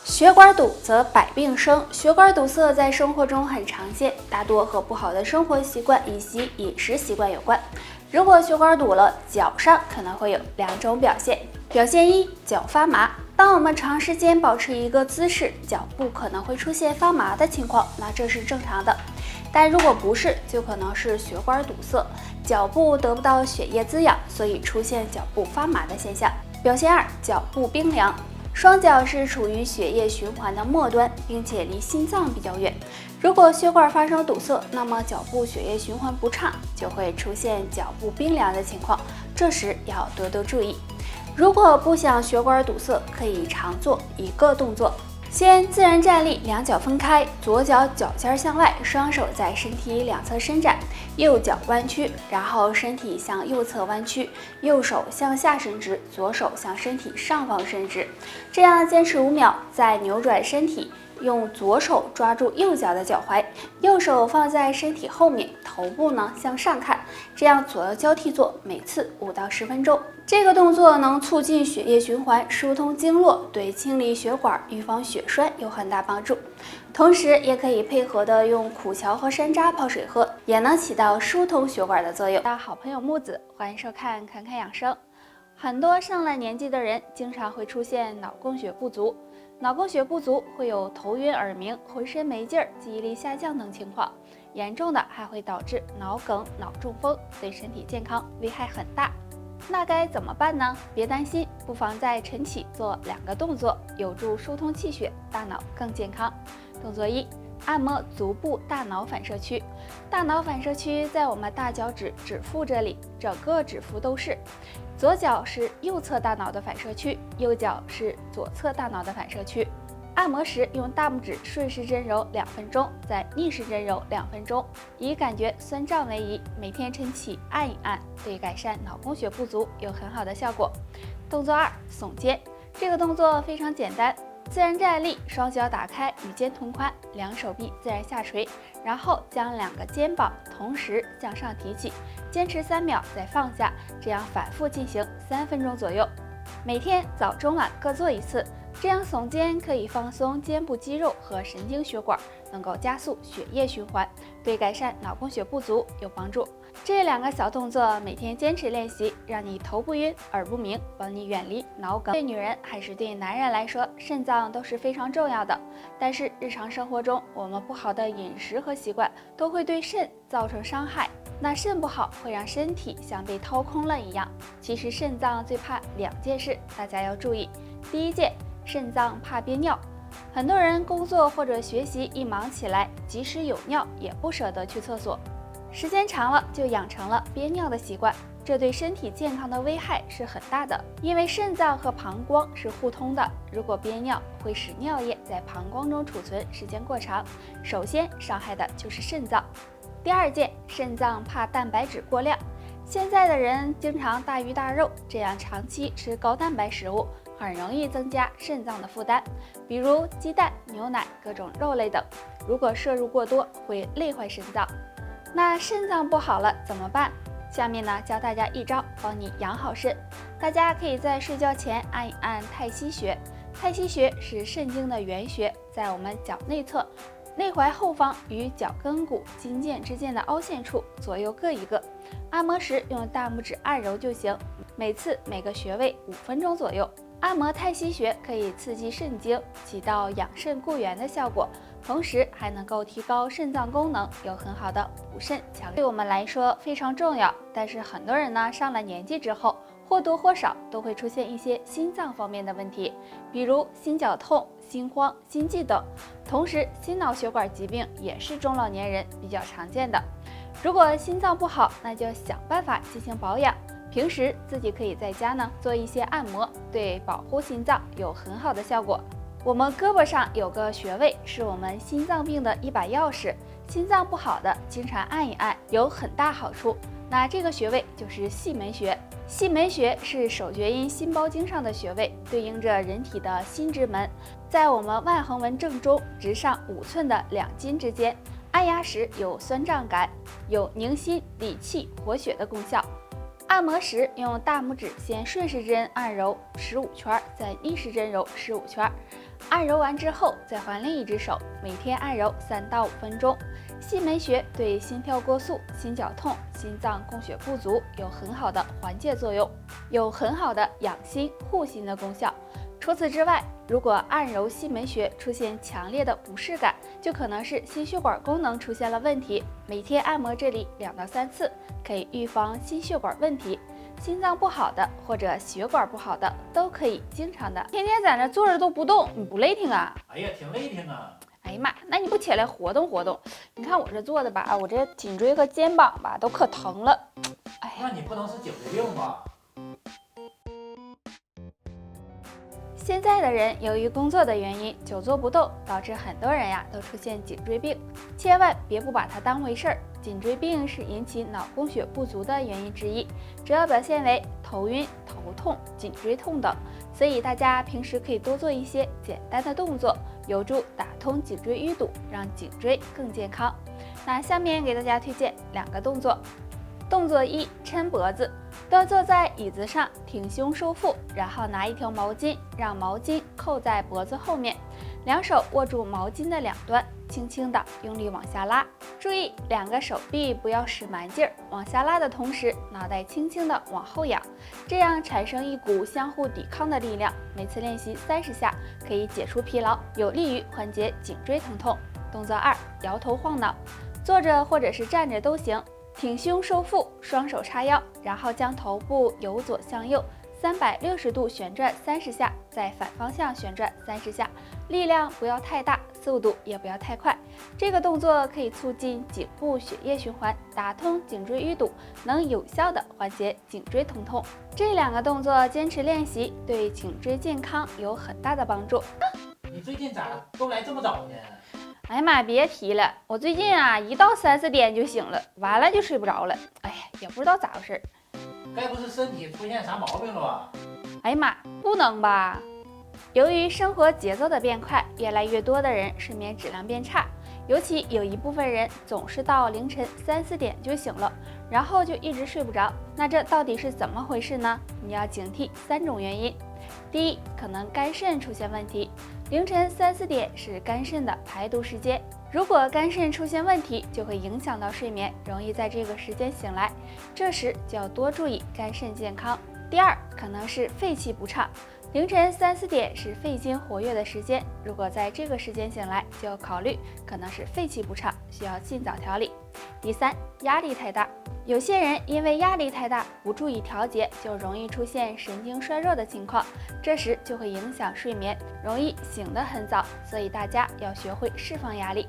血管堵则百病生。血管堵塞在生活中很常见，大多和不好的生活习惯以及饮食习惯有关。如果血管堵了，脚上可能会有两种表现。表现一，脚发麻。当我们长时间保持一个姿势，脚部可能会出现发麻的情况，那这是正常的。但如果不是，就可能是血管堵塞，脚部得不到血液滋养，所以出现脚部发麻的现象。表现二，脚部冰凉。双脚是处于血液循环的末端，并且离心脏比较远。如果血管发生堵塞，那么脚部血液循环不畅，就会出现脚部冰凉的情况。这时要多多注意。如果不想血管堵塞，可以常做一个动作：先自然站立，两脚分开，左脚脚尖向外，双手在身体两侧伸展，右脚弯曲，然后身体向右侧弯曲，右手向下伸直，左手向身体上方伸直。这样坚持5秒，再扭转身体，用左手抓住右脚的脚踝，右手放在身体后面，头部呢向上看，这样左右交替做，每次5到10分钟。这个动作能促进血液循环，疏通经络，对清理血管、预防血栓有很大帮助。同时，也可以配合的用苦荞和山楂泡水喝，也能起到疏通血管的作用。大家好朋友木子，欢迎收看侃侃养生。很多上了年纪的人经常会出现脑供血不足，脑供血不足会有头晕耳鸣、浑身没劲儿、记忆力下降等情况，严重的还会导致脑梗、脑中风，对身体健康危害很大。那该怎么办呢？别担心，不妨在晨起做2个动作，有助疏通气血，大脑更健康。动作1，按摩足部大脑反射区。大脑反射区在我们大脚趾指腹这里，整个指腹都是。左脚是右侧大脑的反射区，右脚是左侧大脑的反射区。按摩时用大拇指顺时针揉2分钟，再逆时针揉2分钟，以感觉酸胀为宜。每天晨起按一按，对改善脑供血不足有很好的效果。动作2，耸肩。这个动作非常简单，自然站立，双脚打开，与肩同宽，两手臂自然下垂，然后将2个肩膀同时向上提起，坚持3秒再放下，这样反复进行3分钟左右。每天早中晚各做1次。这样耸肩可以放松肩部肌肉和神经血管，能够加速血液循环，对改善脑供血不足有帮助。这2个小动作每天坚持练习，让你头不晕耳不鸣，帮你远离脑梗。对女人还是对男人来说，肾脏都是非常重要的。但是日常生活中，我们不好的饮食和习惯都会对肾造成伤害。那肾不好会让身体像被掏空了一样。其实肾脏最怕2件事，大家要注意。第一件，肾脏怕憋尿，很多人工作或者学习一忙起来，即使有尿也不舍得去厕所，时间长了就养成了憋尿的习惯，这对身体健康的危害是很大的。因为肾脏和膀胱是互通的，如果憋尿会使尿液在膀胱中储存时间过长，首先伤害的就是肾脏。第二件，肾脏怕蛋白质过量，现在的人经常大鱼大肉，这样长期吃高蛋白食物很容易增加肾脏的负担，比如鸡蛋、牛奶、各种肉类等，如果摄入过多会累坏肾脏。那肾脏不好了怎么办？下面呢教大家一招帮你养好肾。大家可以在睡觉前按一按太溪穴。太溪穴是肾经的原穴，在我们脚内侧内踝后方与脚跟骨筋腱之间的凹陷处，左右各1个。按摩时用大拇指按揉就行，每次每个穴位5分钟左右。按摩太溪穴可以刺激肾经，起到养肾固元的效果，同时还能够提高肾脏功能，有很好的补肾强对我们来说非常重要。但是很多人呢上了年纪之后，或多或少都会出现一些心脏方面的问题，比如心绞痛、心慌、心悸等。同时心脑血管疾病也是中老年人比较常见的。如果心脏不好，那就想办法进行保养。平时自己可以在家呢做一些按摩，对保护心脏有很好的效果。我们胳膊上有个穴位是我们心脏病的一把钥匙，心脏不好的经常按一按有很大好处。那这个穴位就是细门穴。细门穴是手厥阴心包经上的穴位，对应着人体的心之门，在我们腕横纹正中直上5寸的2筋之间，按压时有酸胀感，有宁心理气活血的功效。按摩时用大拇指先顺时针按揉15圈，再逆时针揉15圈，按揉完之后，再换另一只手，每天按揉3到5分钟。细眉穴对心跳过速、心绞痛、心脏供血不足有很好的缓解作用，有很好的养心护心的功效。除此之外，如果按揉细眉穴出现强烈的不适感，就可能是心血管功能出现了问题。每天按摩这里2到3次，可以预防心血管问题。心脏不好的或者血管不好的都可以经常的。天天在那坐着都不动，你不累挺啊？哎呀，挺累挺啊！哎呀妈，那你不起来活动活动？你看我这坐的吧，我这颈椎和肩膀吧都可疼了。哎，那你不能是颈椎病吧？现在的人由于工作的原因久坐不动，导致很多人呀都出现颈椎病，千万别不把它当回事儿。颈椎病是引起脑供血不足的原因之一，主要表现为头晕、头痛、颈椎痛等，所以大家平时可以多做一些简单的动作，有助打通颈椎淤堵，让颈椎更健康。那下面给大家推荐2个动作。动作1：抻脖子。端坐在椅子上，挺胸收腹，然后拿一条毛巾，让毛巾扣在脖子后面，两手握住毛巾的两端，轻轻地用力往下拉。注意2个手臂不要使蛮劲儿，往下拉的同时，脑袋轻轻地往后仰，这样产生一股相互抵抗的力量。每次练习30下，可以解除疲劳，有利于缓解颈椎疼痛。动作2：摇头晃脑。坐着或者是站着都行。挺胸收腹，双手叉腰，然后将头部由左向右360度旋转30下，再反方向旋转30下，力量不要太大，速度也不要太快。这个动作可以促进颈部血液循环，打通颈椎淤堵，能有效的缓解颈椎疼痛。这2个动作坚持练习，对颈椎健康有很大的帮助。你最近咋都来这么早呢？哎呀妈，别提了，我最近啊，一到3、4点就醒了，完了就睡不着了。哎呀，也不知道咋回事。该不是身体出现啥毛病了吧？哎呀妈，不能吧？由于生活节奏的变快，越来越多的人睡眠质量变差，尤其有一部分人总是到凌晨3、4点就醒了，然后就一直睡不着。那这到底是怎么回事呢？你要警惕3种原因。第一，可能肝肾出现问题。凌晨3、4点是肝肾的排毒时间，如果肝肾出现问题，就会影响到睡眠，容易在这个时间醒来，这时就要多注意肝肾健康。第二，可能是肺气不畅。凌晨3、4点是肺经活跃的时间，如果在这个时间醒来，就要考虑可能是肺气不畅，需要尽早调理。第三，压力太大。有些人因为压力太大，不注意调节，就容易出现神经衰弱的情况，这时就会影响睡眠，容易醒得很早。所以大家要学会释放压力。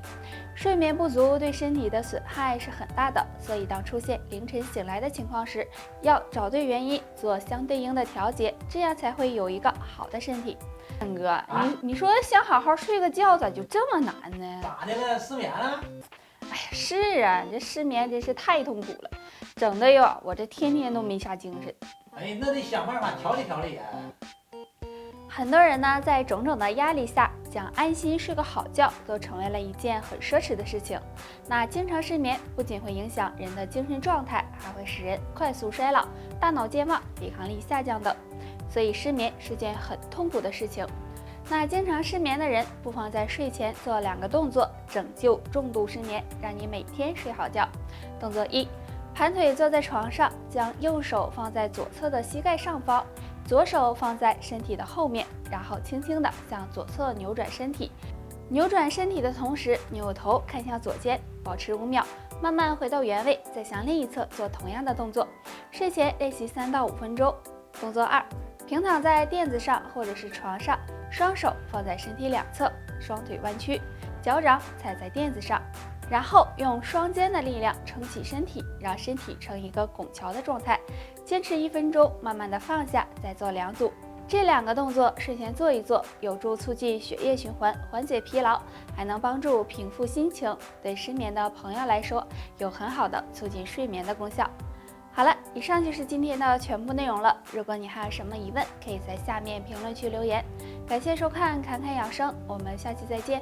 睡眠不足对身体的损害是很大的，所以当出现凌晨醒来的情况时，要找对原因，做相对应的调节，这样才会有一个好的身体。三哥，你说想好好睡个觉，咋就这么难呢？咋的了？失眠了？哎呀，是啊，这失眠真是太痛苦了，整的哟，我这天天都没啥精神。哎，那得想办法调理调理呀。很多人呢，在种种的压力下，想安心睡个好觉，都成为了一件很奢侈的事情。那经常失眠不仅会影响人的精神状态，还会使人快速衰老、大脑健忘、抵抗力下降等。所以失眠是件很痛苦的事情。那经常失眠的人，不妨在睡前做2个动作，拯救重度失眠，让你每天睡好觉。动作1：盘腿坐在床上，将右手放在左侧的膝盖上方，左手放在身体的后面，然后轻轻地向左侧扭转身体。扭转身体的同时，扭头看向左肩，保持5秒，慢慢回到原位，再向另一侧做同样的动作。睡前练习3到5分钟。动作2：平躺在垫子上或者是床上，双手放在身体两侧，双腿弯曲，脚掌踩在垫子上，然后用双肩的力量撑起身体，让身体成一个拱桥的状态。坚持1分钟，慢慢的放下，再做2组。这2个动作睡前做一做，有助促进血液循环，缓解疲劳，还能帮助平复心情。对失眠的朋友来说，有很好的促进睡眠的功效。好了，以上就是今天的全部内容了。如果你还有什么疑问，可以在下面评论区留言。感谢收看侃侃养生，我们下期再见。